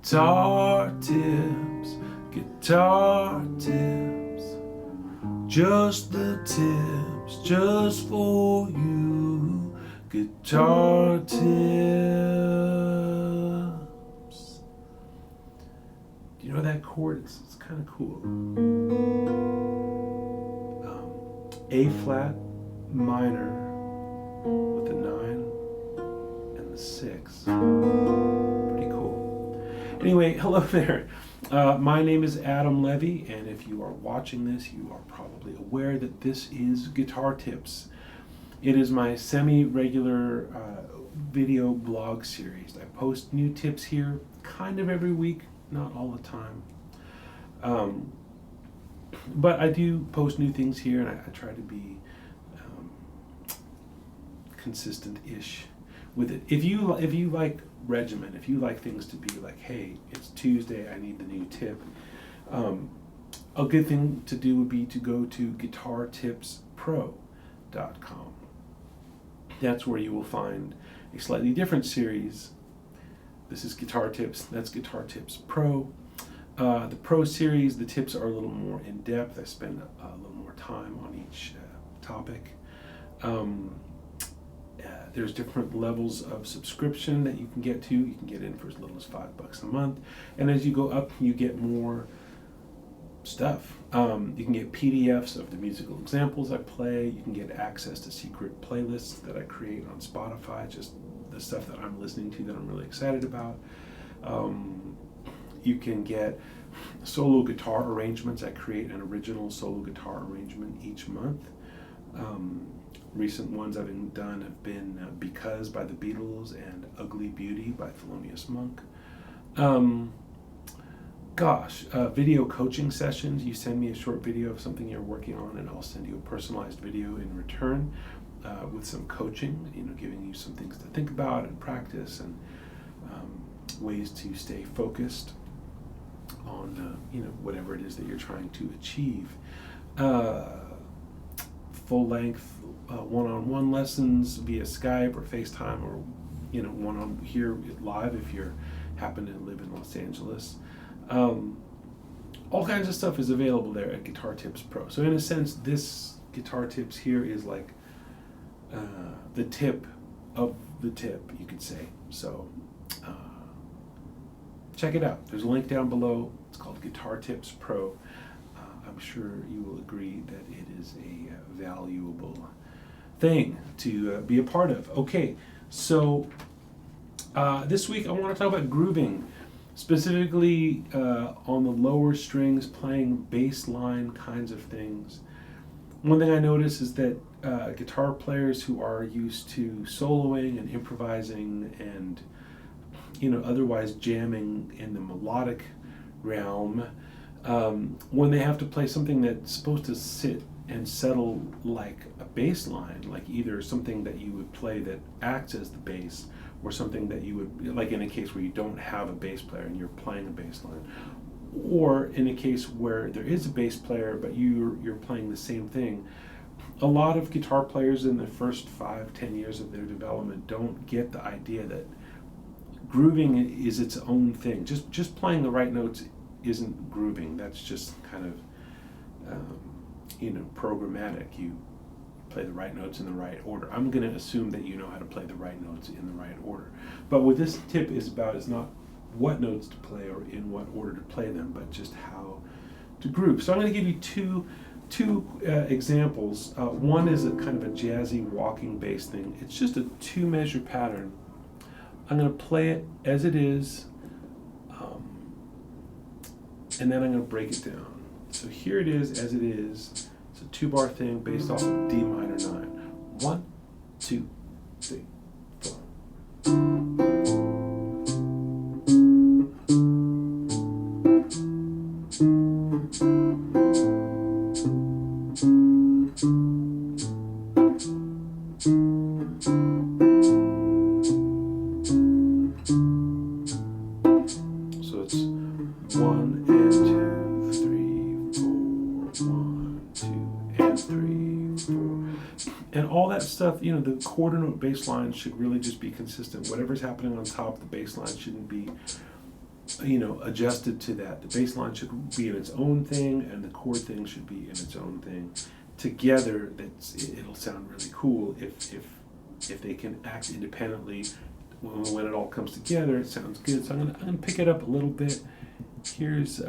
Guitar tips, guitar tips, just the tips, just for you. Guitar tips. Do you know that chord? It's kind of cool. A flat minor with the 9 and the 6. Pretty cool. Anyway, hello there. My name is Adam Levy, and if you are watching this, you are probably aware that this is Guitar Tips. It is my semi-regular video blog series. I post new tips here kind of every week, not all the time. But I do post new things here, and I try to be consistent-ish with it. If you like regimen, if you like things to be like, hey, it's Tuesday, I need the new tip, a good thing to do would be to go to guitartipspro.com. That's where you will find a slightly different series. This is Guitar Tips, that's Guitar Tips Pro. The Pro series, the tips are a little more in depth. I spend a little more time on each topic. There's different levels of subscription that you can get to. You can get in for as little as $5 a month. And as you go up, you get more stuff. You can get PDFs of the musical examples I play. You can get access to secret playlists that I create on Spotify, just the stuff that I'm listening to that I'm really excited about. You can get solo guitar arrangements. I create an original solo guitar arrangement each month. Recent ones I've done have been Because by the Beatles and Ugly Beauty by Thelonious Monk. Video coaching sessions. You send me a short video of something you're working on, and I'll send you a personalized video in return with some coaching, giving you some things to think about and practice, and ways to stay focused on whatever it is that you're trying to achieve. Full-length one-on-one lessons via Skype or FaceTime, or one-on here live if you happen to live in Los Angeles. All kinds of stuff is available there at Guitar Tips Pro. So in a sense, this Guitar Tips here is like the tip of the tip, you could say. So check it out. There's a link down below. It's called Guitar Tips Pro. I'm sure you will agree that it is a valuable thing to be a part of. Okay, so this week I want to talk about grooving, specifically on the lower strings, playing bass line kinds of things. One thing I notice is that guitar players who are used to soloing and improvising and otherwise jamming in the melodic realm, when they have to play something that's supposed to sit and settle like a bass line, like either something that you would play that acts as the bass, or something that you would, like in a case where you don't have a bass player and you're playing a bass line, or in a case where there is a bass player but you're playing the same thing. A lot of guitar players in the first 5-10 years of their development don't get the idea that grooving is its own thing. Just playing the right notes isn't grooving. That's just kind of programmatic. You play the right notes in the right order. I'm going to assume that you know how to play the right notes in the right order. But what this tip is about is not what notes to play or in what order to play them, but just how to groove. So I'm going to give you two examples. One is a kind of a jazzy walking bass thing. It's just a 2-measure pattern. I'm going to play it as it is, and then I'm going to break it down. So here it is as it is. It's a 2-bar thing based off of D minor 9. 1, 2, 3, 4. So it's 1 and 2, 3, 4, 1, 2, and 3, 4. And all that stuff, the quarter note bass line should really just be consistent. Whatever's happening on top, the bass line shouldn't be adjusted to that. The bass line should be in its own thing, and the chord thing should be in its own thing. Together, it'll sound really cool if they can act independently. When it all comes together, it sounds good. So I'm gonna pick it up a little bit. Here's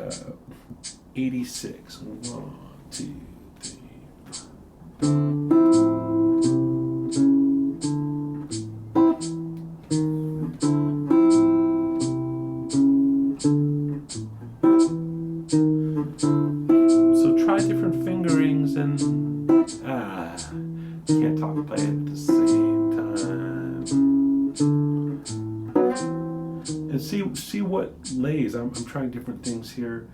86. 1, 2, 3. So try different fingerings and can't talk and play it at the same time. And see what lays. I'm trying different things here.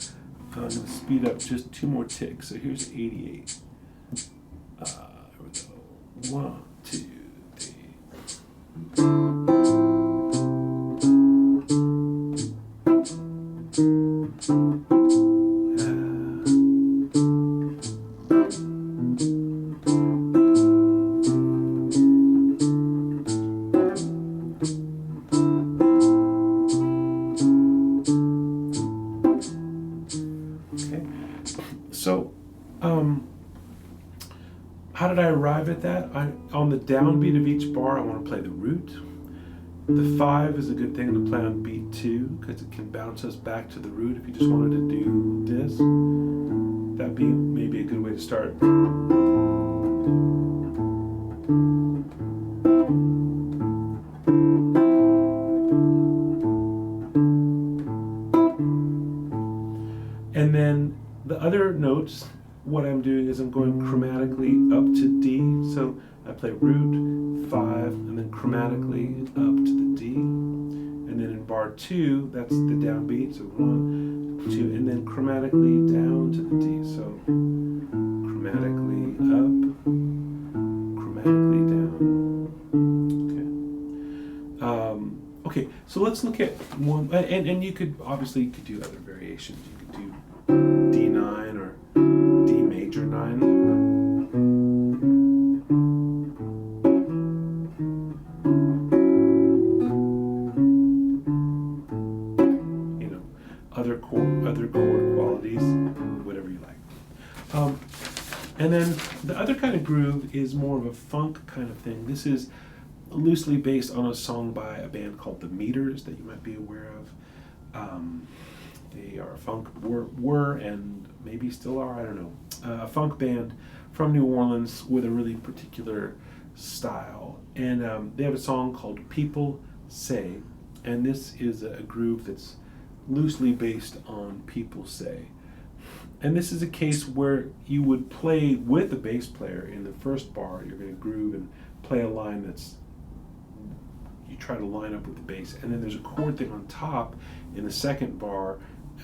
I'm going to speed up just 2 more ticks. So here's 88. Here we go. 1, 2, 3. So, how did I arrive at that? On the downbeat of each bar, I want to play the root. The 5 is a good thing to play on beat 2 because it can bounce us back to the root. If you just wanted to do this, that'd be maybe a good way to start. And then the other notes, what I'm doing is I'm going chromatically up to D. So I play root, 5, and then chromatically up to the D. And then in bar 2, that's the downbeat. So 1, 2, and then chromatically down to the D. So chromatically up, chromatically down. Okay, so let's look at one, and you could do other variations. You could do D9 or D major 9. Other chord qualities, whatever you like. And then the other kind of groove is more of a funk kind of thing. This is loosely based on a song by a band called The Meters that you might be aware of. They are a funk, were and maybe still are, I don't know, a funk band from New Orleans with a really particular style. And they have a song called People Say, and this is a groove that's loosely based on People Say. And this is a case where you would play with the bass player in the first bar. You're going to groove and play a line that's, you try to line up with the bass. And then there's a chord thing on top in the second bar.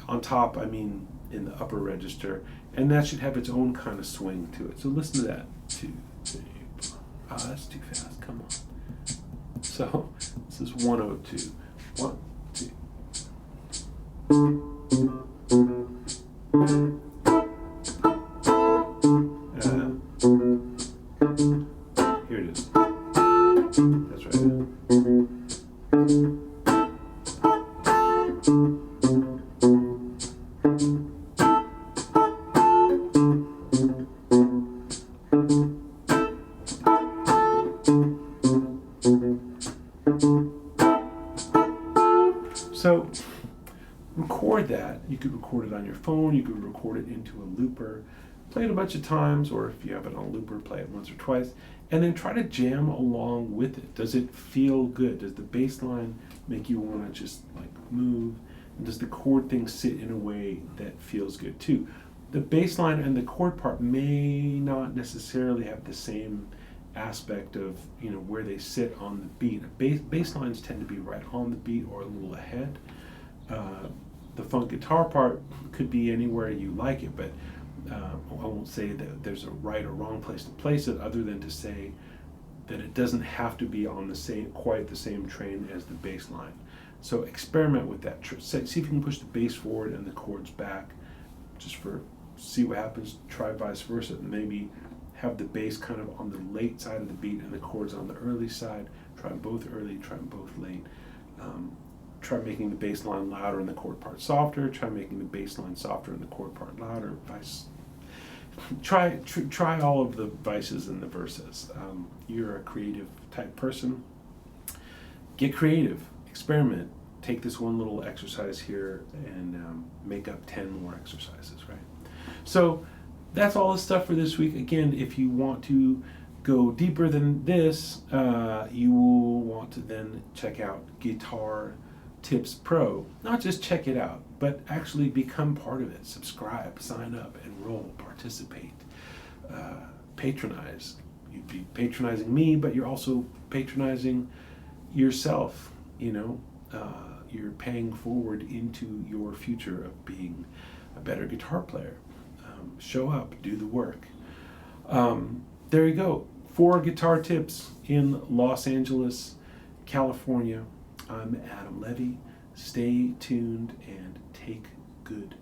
On top, I mean in the upper register. And that should have its own kind of swing to it. So listen to that. 2, 3, 4. Ah, that's too fast. Come on. So this is 102. 1, 2. Here it is. That's right. So record that. You could record it on your phone, you could record it into a looper, play it a bunch of times, or if you have it on a looper, play it once or twice, and then try to jam along with it. Does it feel good? Does the bass line make you want to just like move? And does the chord thing sit in a way that feels good too? The bass line and the chord part may not necessarily have the same aspect of where they sit on the beat. Bass lines tend to be right on the beat or a little ahead. The funk guitar part could be anywhere you like it, but I won't say that there's a right or wrong place to place it, other than to say that it doesn't have to be on quite the same train as the bass line. So experiment with that. See if you can push the bass forward and the chords back, see what happens. Try vice versa, and maybe have the bass kind of on the late side of the beat and the chords on the early side. Try them both early, try them both late. Try making the bass line louder and the chord part softer. Try making the bass line softer and the chord part louder. Try all of the vices and the verses. You're a creative type person. Get creative. Experiment. Take this one little exercise here and make up 10 more exercises, right? So that's all the stuff for this week. Again, if you want to go deeper than this, you will want to then check out Guitar Tips Pro. Not just check it out, but actually become part of it. Subscribe, sign up, enroll, participate, patronize. You'd be patronizing me, but you're also patronizing yourself. You're paying forward into your future of being a better guitar player. Show up, do the work. There you go. 4 guitar tips in Los Angeles, California. I'm Adam Levy. Stay tuned and take good